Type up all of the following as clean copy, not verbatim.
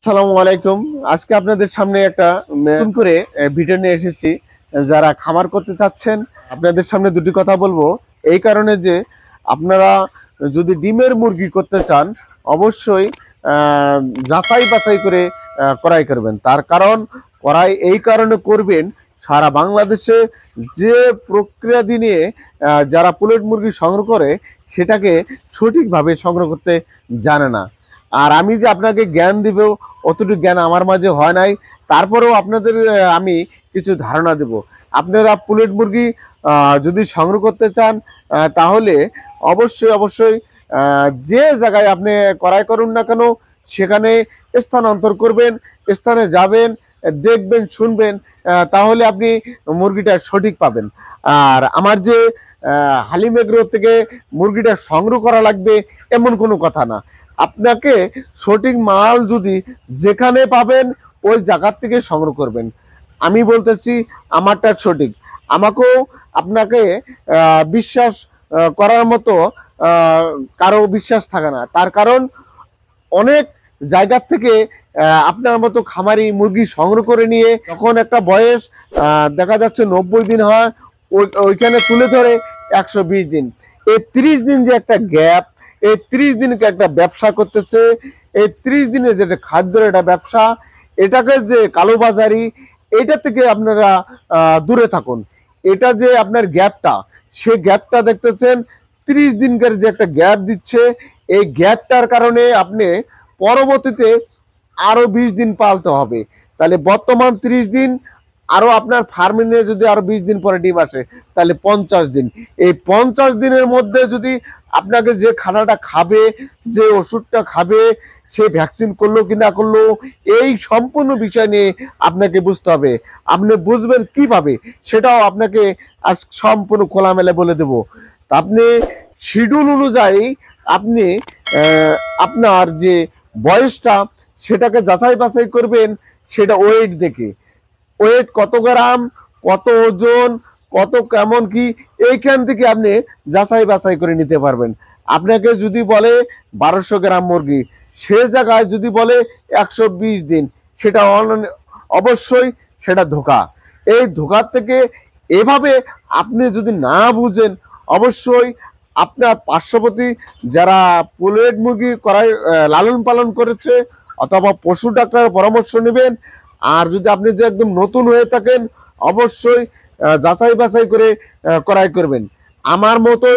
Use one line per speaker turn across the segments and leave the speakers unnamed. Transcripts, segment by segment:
আসসালামু আলাইকুম। আজকে আপনাদের সামনে একটা নতুন করে ভিডিও নিয়ে এসেছি। যারা খামার করতে চাচ্ছেন, আপনাদের সামনে দুটি কথা বলবো। এই কারণে যে আপনারা যদি ডিমের মুরগি করতে চান, অবশ্যই আহ, যাচাই বাছাই করে ক্রয় করবেন। তার কারণ ক্রয় এই কারণে করবেন, সারা বাংলাদেশে যে প্রক্রিয়া নিয়ে যারা পুলেট মুরগি সংগ্রহ করে সেটাকে সঠিকভাবে সংগ্রহ করতে জানে না। আর আমি যে আপনাকে জ্ঞান দিব অতটুকু জ্ঞান আমার মাঝে হয় নাই। তারপরেও আপনাদের আমি কিছু ধারণা দেব। আপনারা পুলেট মুরগি যদি সংগ্রহ করতে চান, তাহলে অবশ্যই অবশ্যই যে জায়গায় আপনি ক্রয় করুন না কেন সেখানে স্থানান্তর করবেন, স্থানে যাবেন, দেখবেন, শুনবেন, তাহলে আপনি মুরগিটা সঠিক পাবেন। আর আমার যে হালিম এগ্রো থেকে মুরগিটা সংগ্রহ করা লাগবে এমন কোনো কথা না। আপনাকে সঠিক মাল যদি যেখানে পাবেন ওই জায়গার থেকে সংগ্রহ করবেন। আমি বলতেছি আমারটা সঠিক। আমাকেও আপনাকে বিশ্বাস করার মতো কারো বিশ্বাস থাকে না। তার কারণ অনেক জায়গার থেকে আপনার মতো খামারি মুরগি সংগ্রহ করে নিয়ে যখন একটা বয়স দেখা যাচ্ছে 90 দিন হয়, ওইখানে তুলে ধরে 120 দিন। এই 30 দিন যে একটা গ্যাপ, এই 30 দিনকে একটা ব্যবসা করতেছে। এই 30 দিনে যেটা খাদ্যের একটা ব্যবসা, এটাকে যে কালোবাজারি, এটা থেকে আপনারা দূরে থাকুন। এটা যে আপনার গ্যাপটা, সে গ্যাপটা দেখতেছেন 30 দিনকার যে একটা গ্যাপ দিচ্ছে, এই গ্যাপটার কারণে আপনি পরবর্তীতে আরো 20 দিন পালতে হবে। তাহলে বর্তমান 30 দিন, আরো আপনার ফার্মিংয়ে যদি আরো 20 দিন পরে ডিম আসে, তাহলে 50 দিন। এই 50 দিনের মধ্যে যদি আপনাকে যে খানাটা খাবে, যে ওষুধটা খাবে, সে ভ্যাকসিন করলো কি না করলো, এই সম্পূর্ণ বিষয় নিয়ে আপনাকে বুঝতে হবে। আপনি বুঝবেন কিভাবে সেটাও আপনাকে আজ সম্পূর্ণ খোলামেলা বলে দেব। তা আপনি শিডিউল অনুযায়ী আপনি আপনার যে বয়সটা সেটাকে যাচাই বাছাই করবেন। সেটা ওয়েট দেখে, ওয়েট কত গ্রাম, কত ওজন, কত কেমন কি, এইখান থেকে আপনি যাচাই বাছাই করে নিতে পারবেন। আপনাকে যদি বলে 1200 গ্রাম মুরগি, সে জায়গায় যদি বলে 120 দিন, সেটা অবশ্যই সেটা ধোঁকা। এই ধোঁকার থেকে এভাবে আপনি যদি না বুঝেন, অবশ্যই আপনার পার্শ্ববর্তী যারা পোলেট মুরগি করাই লালন পালন করেছে অথবা পশু ডাক্তারের পরামর্শ নেবেন। আর যদি আপনি যে একদম নতুন হয়ে থাকেন, অবশ্যই যাচাই বাছাই করে ক্রয় করবেন। আমার মতো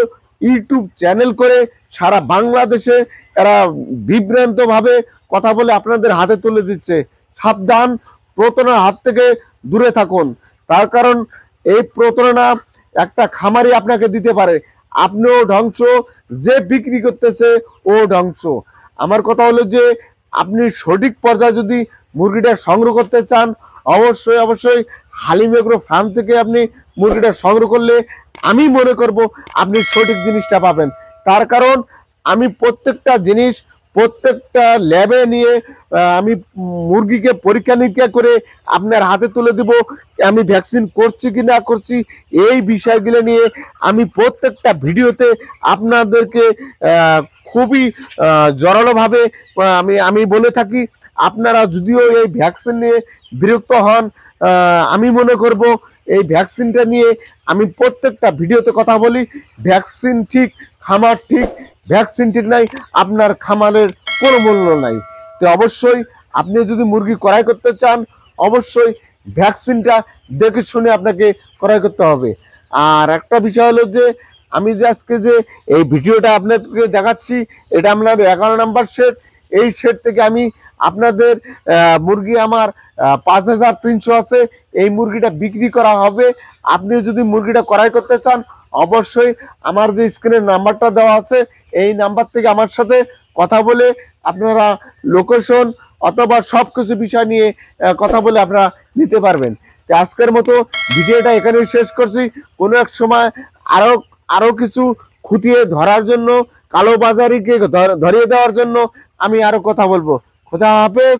ইউটিউব চ্যানেল করে সারা বাংলাদেশে এরা বিভ্রান্ত ভাবে কথা বলে আপনাদের হাতে তুলে দিচ্ছে। সাবধান, প্রতারণার হাত থেকে দূরে থাকুন। তার কারণ এই প্রতারণা একটা খামারি আপনাকে দিতে পারে, আপনিও ধ্বংস, যে বিক্রি করতেছে ও ধ্বংস। আমার কথা হলো যে আপনি সঠিক পর্যায়ে যদি মুরগিটা সংগ্রহ করতে চান, অবশ্যই অবশ্যই হালিম এগ্রো ফার্ম থেকে আপনি মুরগিটা সংগ্রহ করলে আমি মনে করব আপনি সঠিক জিনিসটা পাবেন। তার কারণ আমি প্রত্যেকটা জিনিস প্রত্যেকটা ল্যাবে নিয়ে আমি মুরগিকে পরীক্ষা নিরীক্ষা করে আপনার হাতে তুলে দেব। আমি ভ্যাকসিন করছি কি না করছি, এই বিষয়গুলো নিয়ে আমি প্রত্যেকটা ভিডিওতে আপনাদেরকে খুবই জোরালোভাবে আমি আমি বলে থাকি। আপনারা যদিও এই ভ্যাকসিন নিয়ে বিরক্ত হন, আমি মনে করব এই ভ্যাকসিনটা নিয়ে আমি প্রত্যেকটা ভিডিওতে কথা বলি। ভ্যাকসিন ঠিক, খামার ঠিক। ভ্যাকসিন ঠিক নাই, আপনার খামারের কোনো মূল্য নাই। তো অবশ্যই আপনি যদি মুরগি ক্রয় করতে চান, অবশ্যই ভ্যাকসিনটা দেখে শুনে আপনাকে ক্রয় করতে হবে। আর একটা বিষয় হলো যে আমি যে আজকে যে এই ভিডিওটা আপনাদেরকে দেখাচ্ছি, এটা আপনার 11 নম্বর সেট। এই সেট থেকে আমি আপনাদের মুরগি আমার 5300 আছে, এই মুরগিটা বিক্রি করা হবে। আপনি যদি মুরগিটা ক্রয় করতে চান, অবশ্যই আমার যে স্ক্রিনের নাম্বারটা দেওয়া আছে, এই নাম্বার থেকে আমার সাথে কথা বলে আপনারা লোকেশন অথবা সব কিছু বিষয় নিয়ে কথা বলে আপনারা নিতে পারবেন। তো আজকের মতো ভিডিওটা এখানেই শেষ করছি। কোনো এক সময় আরো আরো কিছু খুঁটিয়ে ধরার জন্য, কালোবাজারিকে ধরিয়ে দেওয়ার জন্য আমি আরো কথা বলবো। খোদা হাফেজ।